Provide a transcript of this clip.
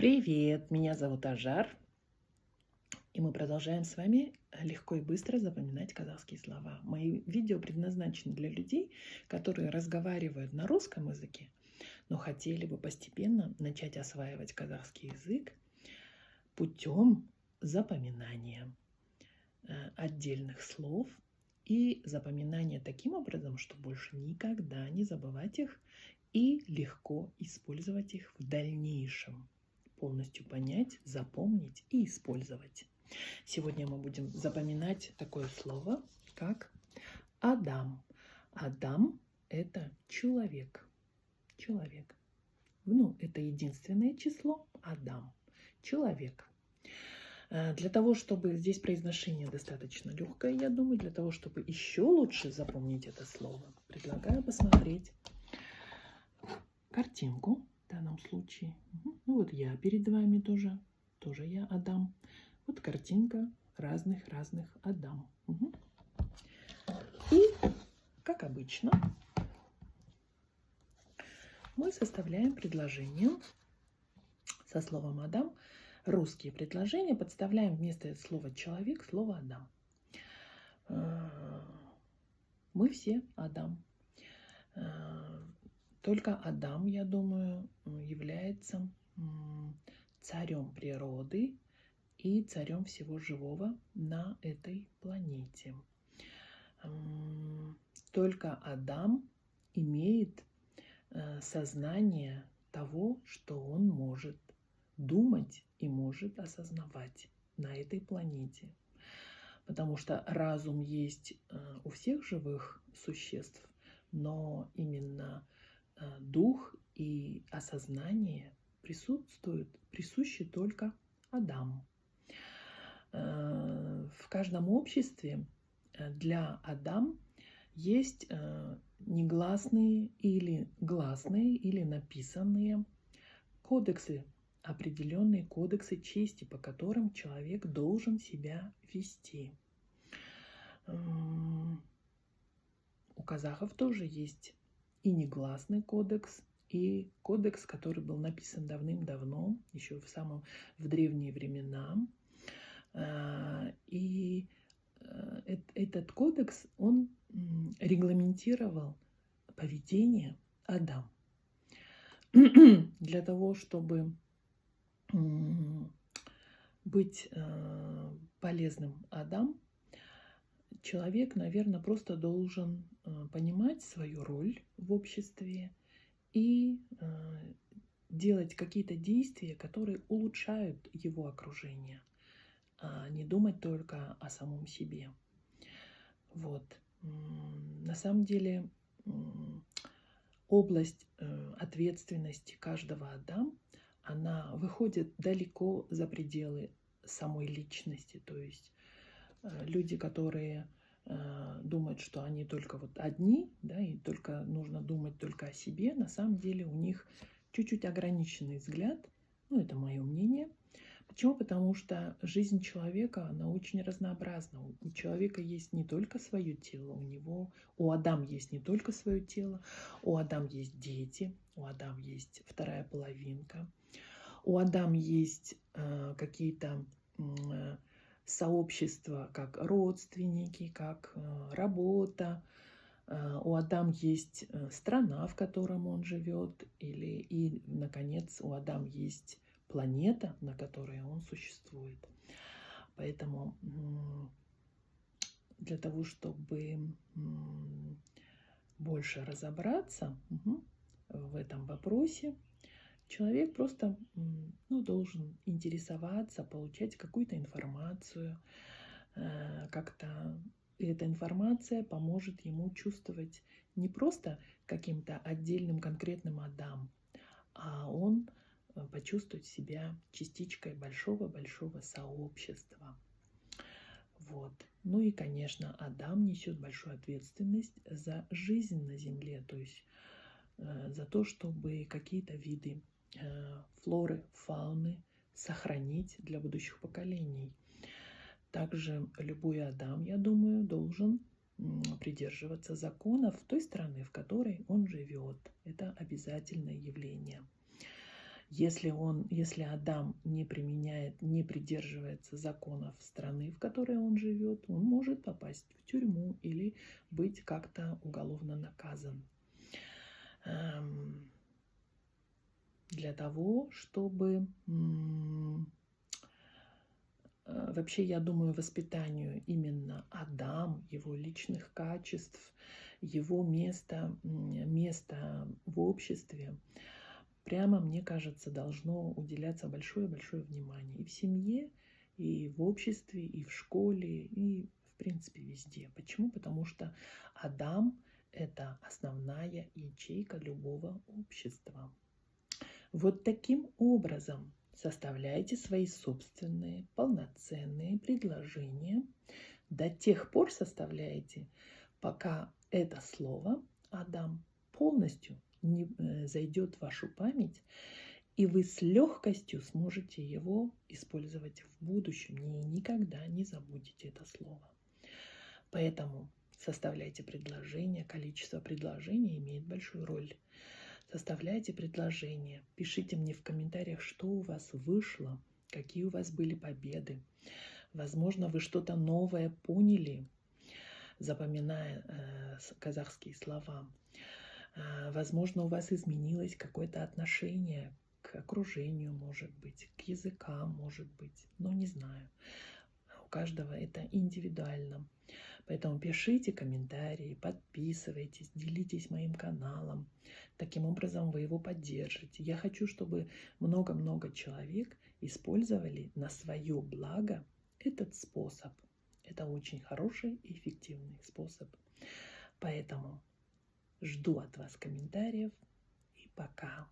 Привет, меня зовут Ажар, и мы продолжаем с вами легко и быстро запоминать казахские слова. Мои видео предназначены для людей, которые разговаривают на русском языке, но хотели бы постепенно начать осваивать казахский язык путем запоминания отдельных слов и запоминания таким образом, что больше никогда не забывать их и легко использовать их в дальнейшем. Полностью понять, запомнить и использовать. Сегодня мы будем запоминать такое слово, как Адам. Адам – это человек. Человек. Это единственное число Адам. Человек. Для того, чтобы здесь произношение достаточно легкое, я думаю, для того, чтобы еще лучше запомнить это слово, предлагаю посмотреть картинку. В данном случае. Вот я перед вами тоже я Адам. Вот картинка разных Адам. И, как обычно, мы составляем предложение со словом Адам. Русские предложения подставляем вместо слова человек слово Адам. Мы все Адам. Только Адам, я думаю, является царем природы и царем всего живого на этой планете. Только Адам имеет сознание того, что он может думать и может осознавать на этой планете. Потому что разум есть у всех живых существ, но именно дух и осознание присущи только Адаму. В каждом обществе для Адам есть негласные или гласные, или написанные кодексы, определенные кодексы чести, по которым человек должен себя вести. У казахов тоже есть и негласный кодекс, и кодекс, который был написан давным-давно, еще в древние времена. И этот кодекс, он регламентировал поведение Адам. Для того, чтобы быть полезным Адам, человек, наверное, просто должен понимать свою роль в обществе и делать какие-то действия, которые улучшают его окружение, а не думать только о самом себе. На самом деле область ответственности каждого Адам, она выходит далеко за пределы самой личности. То есть люди, которые думают, что они только одни, да, и только нужно думать только о себе, на самом деле у них чуть-чуть ограниченный взгляд. Это мое мнение. Почему? Потому что жизнь человека, она очень разнообразна. У человека есть не только свое тело, у Адам есть не только свое тело, у Адам есть дети, у Адам есть вторая половинка, у Адам есть какие-то сообщества, как родственники, как работа. У Адам есть страна, в котором он живет, и, наконец, у Адам есть планета, на которой он существует. Поэтому для того, чтобы больше разобраться в этом вопросе, человек просто должен интересоваться, получать какую-то информацию. Как-то эта информация поможет ему чувствовать не просто каким-то отдельным конкретным Адам, а он почувствовать себя частичкой большого-большого сообщества. И, конечно, Адам несет большую ответственность за жизнь на Земле, то есть за то, чтобы какие-то виды флоры, фауны сохранить для будущих поколений. Также любой Адам, я думаю, должен придерживаться законов той страны, в которой он живет. Это обязательное явление. Если Адам не применяет, не придерживается законов страны, в которой он живет, он может попасть в тюрьму или быть как-то уголовно наказан. Для того, чтобы вообще, я думаю, воспитанию именно Адам, его личных качеств, его места в обществе, прямо, мне кажется, должно уделяться большое-большое внимание и в семье, и в обществе, и в школе, и, в принципе, везде. Почему? Потому что Адам – это основная ячейка любого общества. Вот таким образом составляйте свои собственные полноценные предложения. До тех пор составляйте, пока это слово «Адам» полностью не зайдет в вашу память, и вы с легкостью сможете его использовать в будущем. Никогда не забудете это слово. Поэтому составляйте предложения. Количество предложений имеет большую роль. Составляйте предложения. Пишите мне в комментариях, что у вас вышло, какие у вас были победы. Возможно, вы что-то новое поняли, запоминая казахские слова. Возможно, у вас изменилось какое-то отношение к окружению, может быть, к языкам, может быть, но не знаю. У каждого это индивидуально. Поэтому пишите комментарии, подписывайтесь, делитесь моим каналом. Таким образом вы его поддержите. Я хочу, чтобы много-много человек использовали на свое благо этот способ. Это очень хороший и эффективный способ. Поэтому жду от вас комментариев и пока.